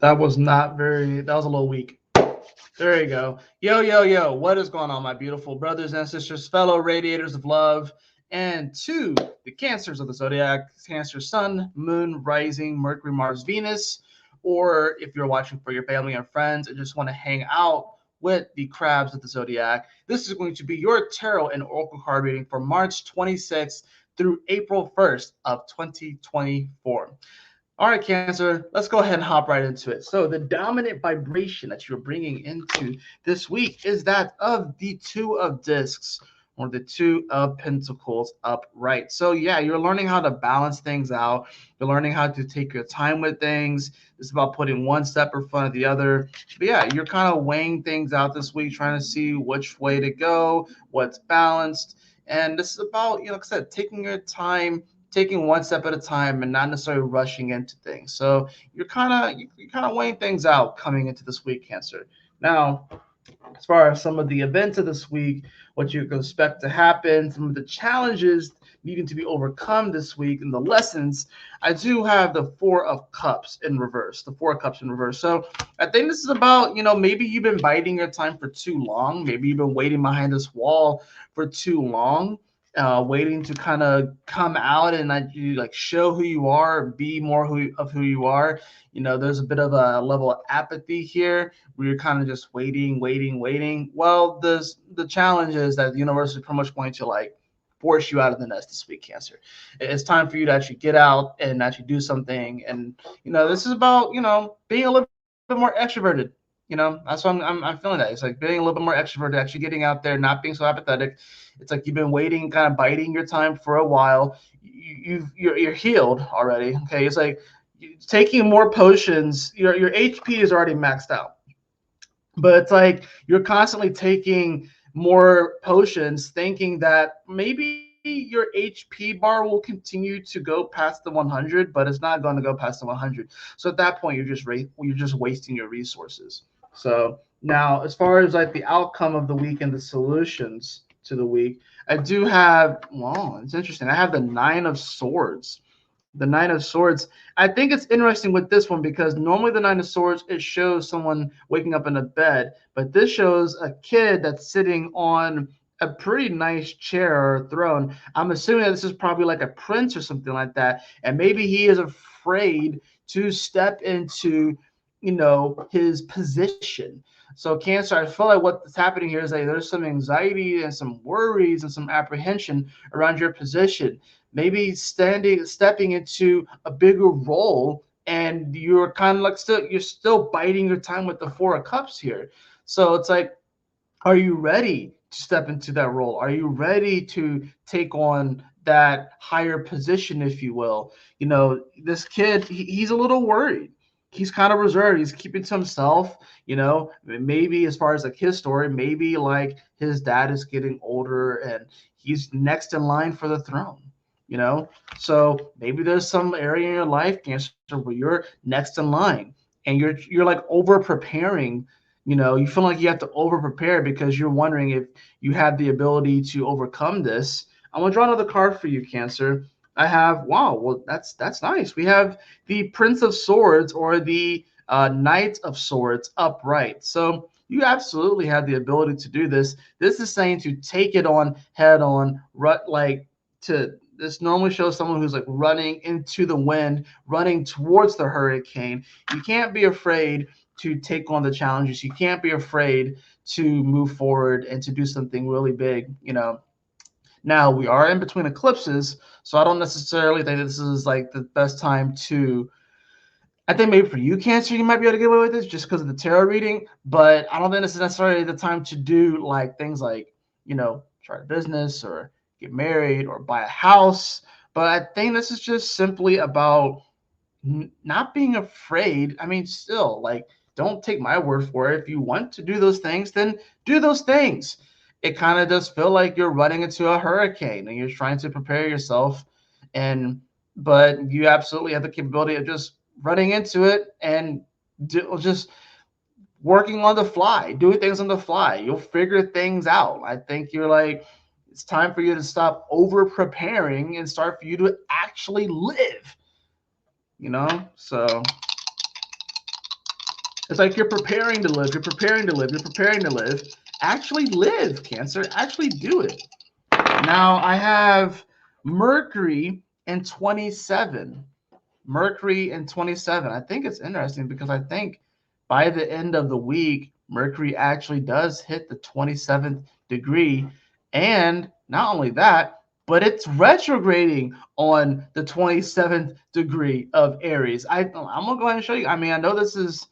That was not very, that was a little weak. There you go. Yo, yo, yo. What is going on, my beautiful brothers and sisters, fellow radiators of love, and to the cancers of the zodiac, Cancer, Sun, Moon, Rising, Mercury, Mars, Venus, or if you're watching for your family and friends and just want to hang out with the crabs of the zodiac, this is going to be your tarot and oracle card reading for March 26th through April 1st of 2024. All right, Cancer, let's go ahead and hop right into it. So, the dominant vibration that you're bringing into this week is that of the Two of Discs or the Two of Pentacles upright. So, yeah, you're learning how to balance things out. You're learning how to take your time with things. It's about putting one step in front of the other. But yeah, you're kind of weighing things out this week, trying to see which way to go, what's balanced. And this is about, like I said, taking your time, taking one step at a time and not necessarily rushing into things. So you're kind of weighing things out coming into this week, Cancer. Now, as far as some of the events of this week, what you can expect to happen, some of the challenges needing to be overcome this week, and the lessons, I do have the Four of Cups in reverse. The Four of Cups in reverse. So I think this is about, maybe you've been biding your time for too long. Maybe you've been waiting behind this wall for too long. Waiting to kind of come out and like show who you are, be more who you are. There's a bit of a level of apathy here where you're kind of just waiting, waiting, waiting. Well, the challenge is that the universe is pretty much going to like force you out of the nest this week, Cancer. It's time for you to actually get out and actually do something. And this is about being a little bit more extroverted. That's why I'm feeling that. It's like being a little bit more extroverted, actually getting out there, not being so apathetic. It's like you've been waiting, kind of biding your time for a while. You're healed already. Okay, it's like taking more potions. Your HP is already maxed out, but it's like you're constantly taking more potions, thinking that maybe your HP bar will continue to go past the 100, but it's not going to go past the 100. So at that point, you're just wasting your resources. So now, as far as like the outcome of the week and the solutions to the week, I do have. Well, it's interesting. I have the Nine of Swords. The Nine of Swords. I think it's interesting with this one because normally the Nine of Swords it shows someone waking up in a bed, but this shows a kid that's sitting on a pretty nice chair or throne. I'm assuming that this is probably like a prince or something like that, and maybe he is afraid to step into, his position. So Cancer, I feel like what's happening here is like there's some anxiety and some worries and some apprehension around your position, maybe stepping into a bigger role, and you're kind of like you're still biding your time with the Four of Cups here. So it's like, are you ready to step into that role? Are you ready to take on that higher position, if you will? This kid, he's a little worried. He's kind of reserved. He's keeping to himself. Maybe as far as like his story, maybe like his dad is getting older and he's next in line for the throne. You know, so maybe there's some area in your life, Cancer, where you're next in line and you're like over preparing. You feel like you have to over prepare because you're wondering if you have the ability to overcome this. I'm gonna draw another card for you, Cancer. I have, wow, well that's nice. We have the Prince of Swords or the Knight of Swords upright. So you absolutely have the ability to do this. This is saying to take it on head on, like to this normally shows someone who's like running into the wind, running towards the hurricane. You can't be afraid to take on the challenges. You can't be afraid to move forward and to do something really big. Now we are in between eclipses, so I don't necessarily think this is like the best time to. I think maybe for you, Cancer, you might be able to get away with this just because of the tarot reading, but I don't think this is necessarily the time to do like things like, start a business or get married or buy a house. But I think this is just simply about not being afraid. I mean, still, like, don't take my word for it. If you want to do those things, then do those things. It kind of does feel like you're running into a hurricane and you're trying to prepare yourself, and but you absolutely have the capability of just running into it and just working on the fly, doing things on the fly. You'll figure things out. I think you're like, it's time for you to stop over preparing and start for you to actually live. So It's like you're preparing to live, you're preparing to live, you're preparing to live. Actually live, Cancer. Actually do it. Now I have Mercury in 27. Mercury in 27. I think it's interesting because I think by the end of the week, Mercury actually does hit the 27th degree. And not only that, but it's retrograding on the 27th degree of Aries. I'm gonna go ahead and show you. I mean, I know this is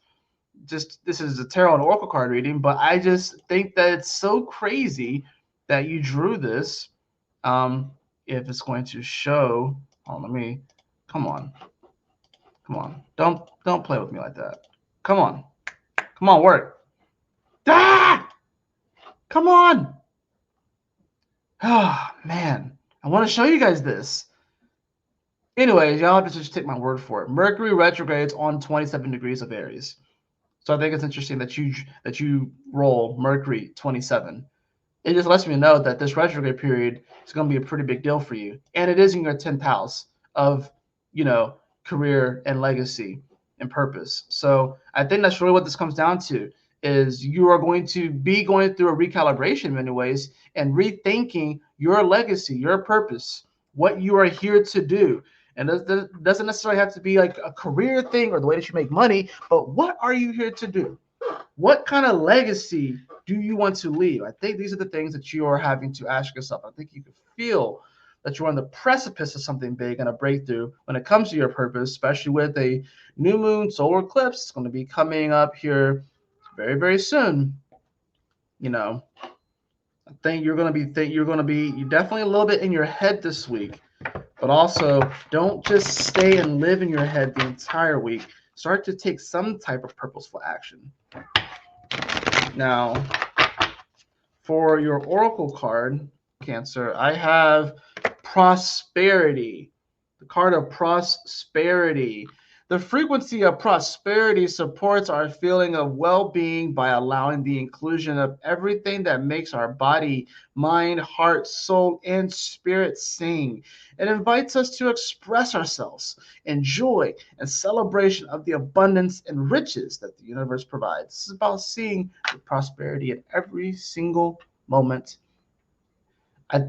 a tarot and oracle card reading, but I just think that it's so crazy that you drew this. If it's going to show, let me, come on. Come on. Don't play with me like that. Come on. Come on, work. Ah! Come on. Oh, man. I want to show you guys this. Anyways, y'all have to just take my word for it. Mercury retrogrades on 27 degrees of Aries. So I think it's interesting that you roll Mercury 27. It just lets me know that this retrograde period is going to be a pretty big deal for you. And it is in your 10th house of, career and legacy and purpose. So I think that's really what this comes down to is you are going to be going through a recalibration in many ways and rethinking your legacy, your purpose, what you are here to do. And it doesn't necessarily have to be like a career thing or the way that you make money, but what are you here to do? What kind of legacy do you want to leave? I think these are the things that you are having to ask yourself. I think you can feel that you're on the precipice of something big and a breakthrough when it comes to your purpose, especially with a new moon solar eclipse. It's going to be coming up here very, very soon. I think you're definitely a little bit in your head this week, but also don't just stay and live in your head the entire week. Start to take some type of purposeful action. Now, for your oracle card, Cancer, I have prosperity. The card of prosperity. The frequency of prosperity supports our feeling of well-being by allowing the inclusion of everything that makes our body, mind, heart, soul, and spirit sing. It invites us to express ourselves in joy and celebration of the abundance and riches that the universe provides. This is about seeing the prosperity in every single moment. I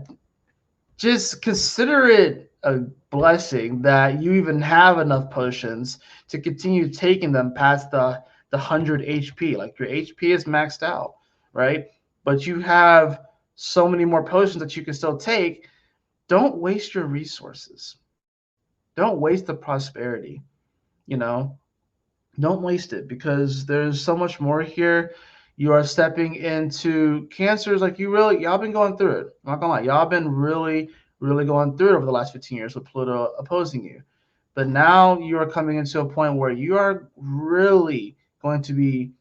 just consider it a blessing that you even have enough potions to continue taking them past the 100 HP. Like your HP is maxed out, right? But you have so many more potions that you can still take. Don't waste your resources. Don't waste the prosperity. You know, don't waste it because there's so much more here. You are stepping into cancers like y'all been going through it. I'm not gonna lie, y'all been really, really going through it over the last 15 years with Pluto opposing you. But now you are coming into a point where you are really going to be,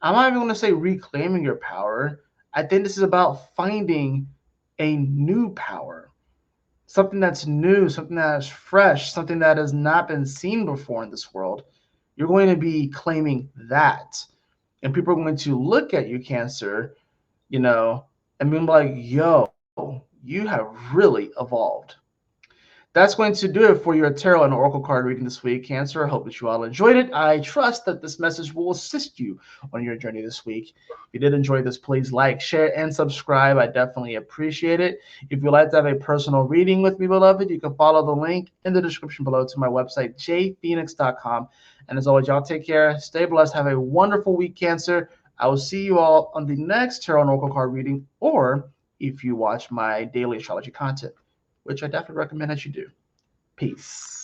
I'm not even going to say reclaiming your power. I think this is about finding a new power, something that's new, something that is fresh, something that has not been seen before in this world. You're going to be claiming that. And people are going to look at you, Cancer, and be like, yo, you have really evolved. That's going to do it for your tarot and oracle card reading this week, Cancer. I hope that you all enjoyed it. I trust that this message will assist you on your journey this week. If you did enjoy this, please like, share, and subscribe. I definitely appreciate it. If you'd like to have a personal reading with me, beloved, you can follow the link in the description below to my website, jphoenix.com. And as always, y'all take care. Stay blessed. Have a wonderful week, Cancer. I will see you all on the next tarot and oracle card reading, or if you watch my daily astrology content, which I definitely recommend that you do. Peace.